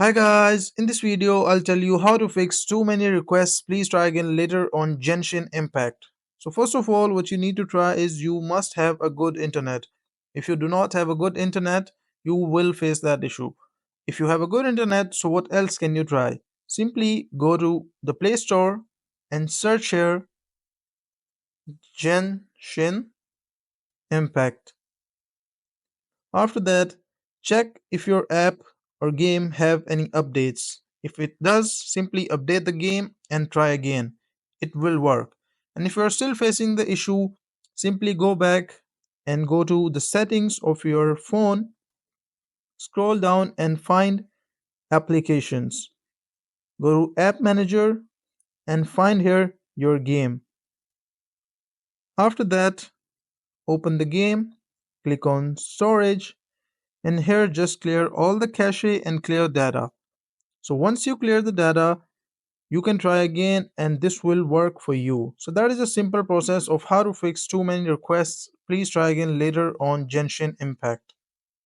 Hi guys, in this video I'll tell you how to fix too many requests. Please try again later on Genshin Impact. So first of all, what you need to try is you must have a good internet. If you do not have a good internet, you will face that issue. If you have a good internet, so what else can you try? Simply go to the Play Store and search here Genshin Impact. After that, check if your app or game have any updates. If it does, simply update the game and try again. It will work. And if you are still facing the issue, simply go back and go to the settings of your phone, scroll down and find applications. Go to App Manager and find here your game. After that, open the game, click on Storage, and here just clear all the cache and clear data. So once you clear the data, you can try again and this will work for you. So that is a simple process of how to fix too many requests. Please try again later on Genshin Impact.